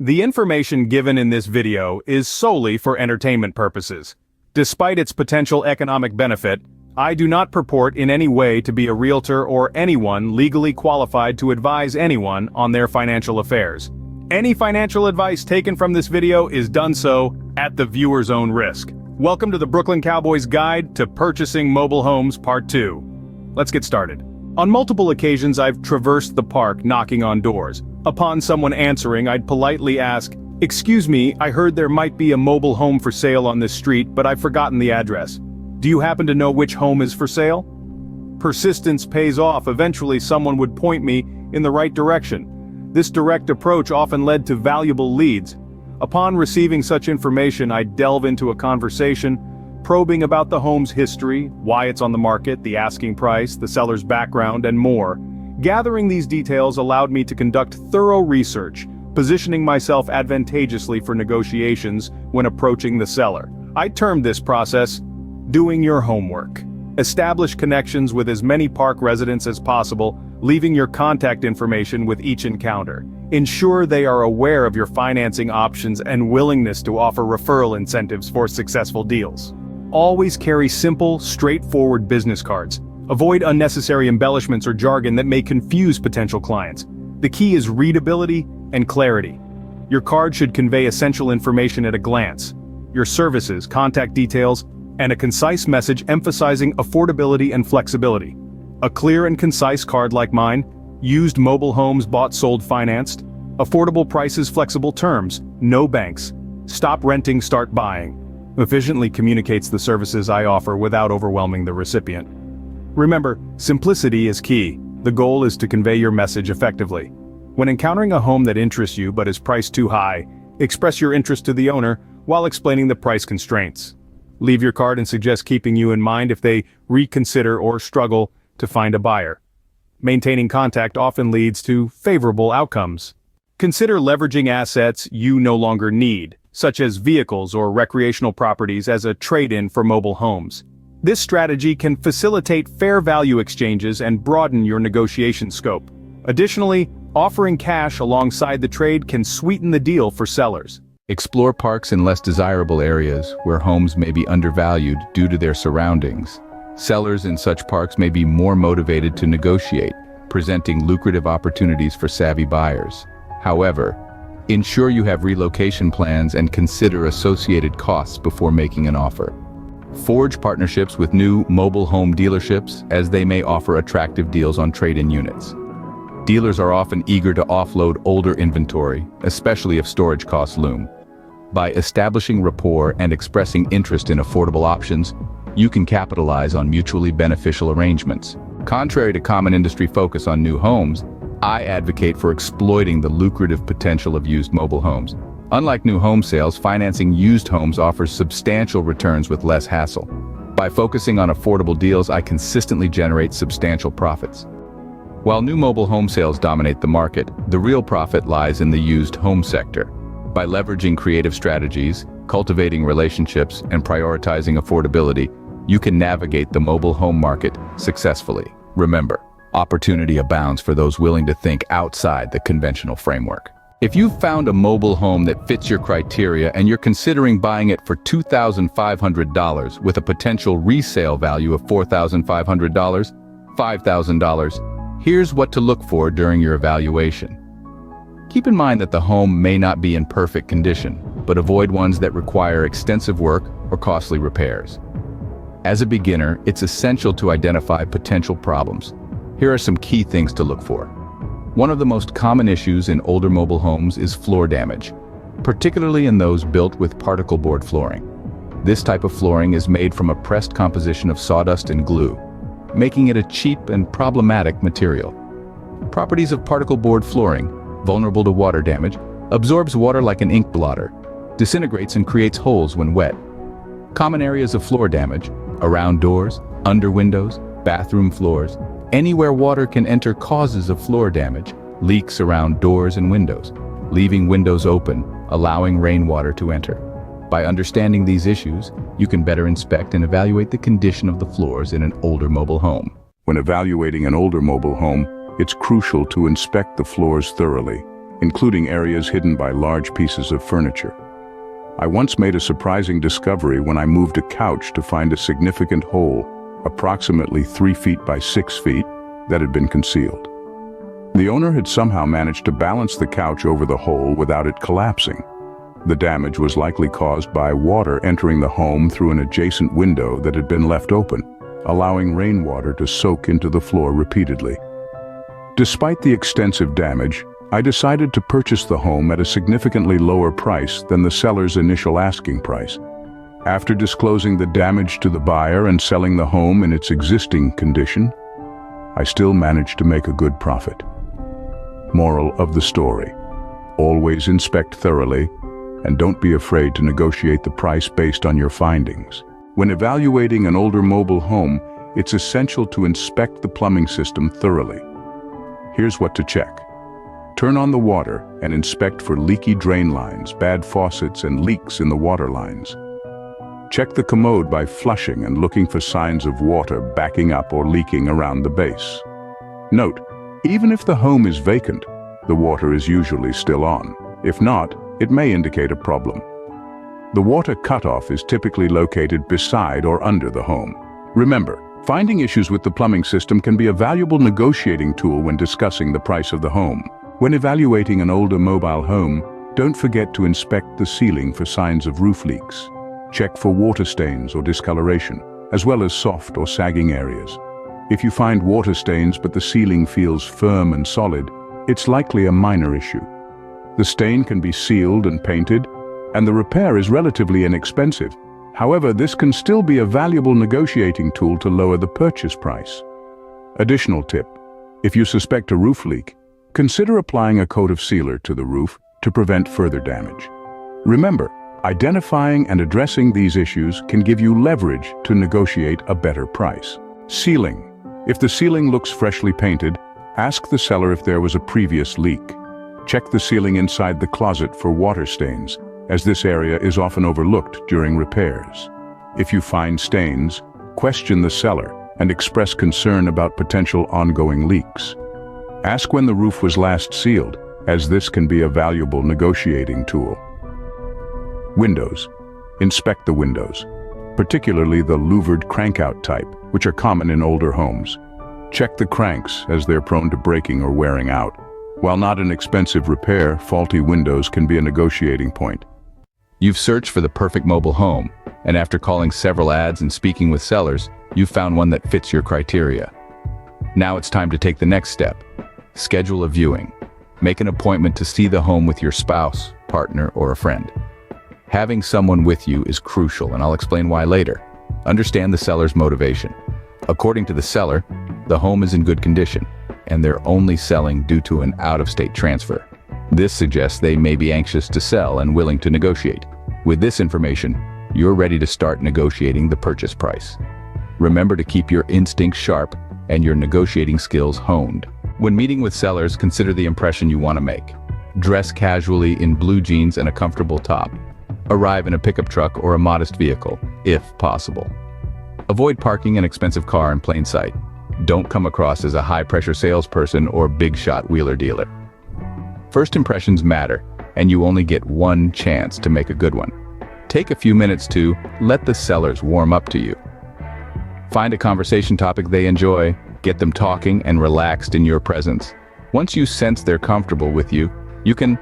The information given in this video is solely for entertainment purposes. Despite its potential economic benefit, I do not purport in any way to be a realtor or anyone legally qualified to advise anyone on their financial affairs. Any financial advice taken from this video is done so at the viewer's own risk. Welcome to the Brooklyn Cowboys Guide to Purchasing Mobile Homes Part 2. Let's get started. On multiple occasions I've traversed the park knocking on doors. Upon someone answering, I'd politely ask, "Excuse me, I heard there might be a mobile home for sale on this street, but I've forgotten the address. Do you happen to know which home is for sale?" Persistence pays off. Eventually someone would point me in the right direction. This direct approach often led to valuable leads. Upon receiving such information, I'd delve into a conversation, probing about the home's history, why it's on the market, the asking price, the seller's background, and more. Gathering these details allowed me to conduct thorough research, positioning myself advantageously for negotiations when approaching the seller. I termed this process, doing your homework. Establish connections with as many park residents as possible, leaving your contact information with each encounter. Ensure they are aware of your financing options and willingness to offer referral incentives for successful deals. Always carry simple, straightforward business cards. Avoid unnecessary embellishments or jargon that may confuse potential clients. The key is readability and clarity. Your card should convey essential information at a glance. Your services, contact details, and a concise message emphasizing affordability and flexibility. A clear and concise card like mine, used mobile homes bought, sold, financed, affordable prices, flexible terms, no banks, stop renting, start buying, efficiently communicates the services I offer without overwhelming the recipient. Remember, simplicity is key. The goal is to convey your message effectively. When encountering a home that interests you but is priced too high, express your interest to the owner while explaining the price constraints. Leave your card and suggest keeping you in mind if they reconsider or struggle to find a buyer. Maintaining contact often leads to favorable outcomes. Consider leveraging assets you no longer need, such as vehicles or recreational properties, as a trade-in for mobile homes. This strategy can facilitate fair value exchanges and broaden your negotiation scope. Additionally, offering cash alongside the trade can sweeten the deal for sellers. Explore parks in less desirable areas where homes may be undervalued due to their surroundings. Sellers in such parks may be more motivated to negotiate, presenting lucrative opportunities for savvy buyers. However, ensure you have relocation plans and consider associated costs before making an offer. Forge partnerships with new mobile home dealerships, as they may offer attractive deals on trade-in units. Dealers are often eager to offload older inventory, especially if storage costs loom. By establishing rapport and expressing interest in affordable options, you can capitalize on mutually beneficial arrangements. Contrary to common industry focus on new homes, I advocate for exploiting the lucrative potential of used mobile homes. Unlike new home sales, financing used homes offers substantial returns with less hassle. By focusing on affordable deals, I consistently generate substantial profits. While new mobile home sales dominate the market, the real profit lies in the used home sector. By leveraging creative strategies, cultivating relationships, and prioritizing affordability, you can navigate the mobile home market successfully. Remember, opportunity abounds for those willing to think outside the conventional framework. If you've found a mobile home that fits your criteria and you're considering buying it for $2,500 with a potential resale value of $4,500, $5,000, here's what to look for during your evaluation. Keep in mind that the home may not be in perfect condition, but avoid ones that require extensive work or costly repairs. As a beginner, it's essential to identify potential problems. Here are some key things to look for. One of the most common issues in older mobile homes is floor damage, particularly in those built with particle board flooring. This type of flooring is made from a pressed composition of sawdust and glue, making it a cheap and problematic material. Properties of particle board flooring, vulnerable to water damage, absorbs water like an ink blotter, disintegrates and creates holes when wet. Common areas of floor damage: around doors, under windows, bathroom floors. Anywhere water can enter causes of floor damage, leaks around doors and windows, leaving windows open, allowing rainwater to enter. By understanding these issues, you can better inspect and evaluate the condition of the floors in an older mobile home. When evaluating an older mobile home, it's crucial to inspect the floors thoroughly. including areas hidden by large pieces of furniture. I once made a surprising discovery when I moved a couch to find a significant hole, approximately 3 feet by 6 feet, that had been concealed. The owner had somehow managed to balance the couch over the hole without it collapsing. The damage was likely caused by water entering the home through an adjacent window that had been left open, allowing rainwater to soak into the floor repeatedly. Despite the extensive damage, I decided to purchase the home at a significantly lower price than the seller's initial asking price. After disclosing the damage to the buyer and selling the home in its existing condition, I still managed to make a good profit. Moral of the story: always inspect thoroughly, and don't be afraid to negotiate the price based on your findings. When evaluating an older mobile home, it's essential to inspect the plumbing system thoroughly. Here's what to check. Turn on the water and inspect for leaky drain lines, bad faucets, and leaks in the water lines. Check the commode by flushing and looking for signs of water backing up or leaking around the base. Note, even if the home is vacant, the water is usually still on. If not, it may indicate a problem. The water cutoff is typically located beside or under the home. Remember, finding issues with the plumbing system can be a valuable negotiating tool when discussing the price of the home. When evaluating an older mobile home, don't forget to inspect the ceiling for signs of roof leaks. Check for water stains or discoloration, as well as soft or sagging areas. If you find water stains but the ceiling feels firm and solid, it's likely a minor issue. The stain can be sealed and painted, and the repair is relatively inexpensive. However, this can still be a valuable negotiating tool to lower the purchase price. Additional tip: if you suspect a roof leak, consider applying a coat of sealer to the roof to prevent further damage. Remember, identifying and addressing these issues can give you leverage to negotiate a better price. Sealing: if the ceiling looks freshly painted, ask the seller if there was a previous leak. Check the ceiling inside the closet for water stains, as this area is often overlooked during repairs. If you find stains, question the seller and express concern about potential ongoing leaks. Ask when the roof was last sealed, as this can be a valuable negotiating tool. Windows: inspect the windows, particularly the louvered crankout type, which are common in older homes. Check the cranks, as they're prone to breaking or wearing out. While not an expensive repair, faulty windows can be a negotiating point. You've searched for the perfect mobile home, and after calling several ads and speaking with sellers, you've found one that fits your criteria. Now it's time to take the next step. Schedule a viewing. Make an appointment to see the home with your spouse, partner, or a friend. Having someone with you is crucial, and I'll explain why later. Understand the seller's motivation. According to the seller, the home is in good condition, and they're only selling due to an out-of-state transfer. This suggests they may be anxious to sell and willing to negotiate. With this information, you're ready to start negotiating the purchase price. Remember to keep your instincts sharp and your negotiating skills honed. When meeting with sellers, consider the impression you want to make. Dress casually in blue jeans and a comfortable top. Arrive in a pickup truck or a modest vehicle, if possible. Avoid parking an expensive car in plain sight. Don't come across as a high-pressure salesperson or big-shot wheeler dealer. First impressions matter, and you only get one chance to make a good one. Take a few minutes to let the sellers warm up to you. Find a conversation topic they enjoy, get them talking and relaxed in your presence. Once you sense they're comfortable with you, you can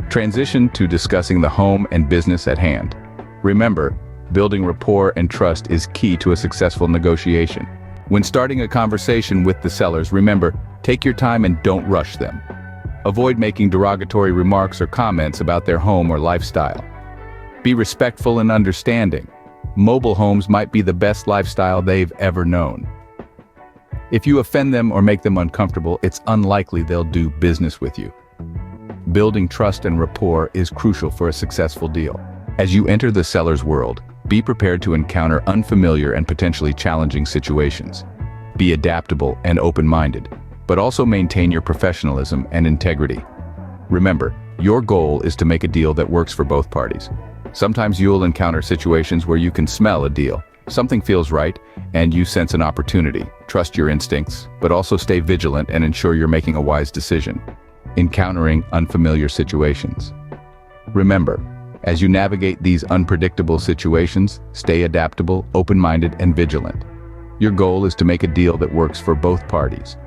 transition to discussing the home and business at hand. Remember, building rapport and trust is key to a successful negotiation. When starting a conversation with the sellers, remember, take your time and don't rush them. Avoid making derogatory remarks or comments about their home or lifestyle. Be respectful and understanding. Mobile homes might be the best lifestyle they've ever known. If you offend them or make them uncomfortable, it's unlikely they'll do business with you. Building trust and rapport is crucial for a successful deal. As you enter the seller's world, be prepared to encounter unfamiliar and potentially challenging situations. Be adaptable and open-minded, but also maintain your professionalism and integrity. Remember, your goal is to make a deal that works for both parties. Sometimes you'll encounter situations where you can smell a deal. Something feels right, and you sense an opportunity. Trust your instincts, but also stay vigilant and ensure you're making a wise decision. encountering unfamiliar situations. Remember, as you navigate these unpredictable situations, stay adaptable, open-minded, and vigilant. Your goal is to make a deal that works for both parties,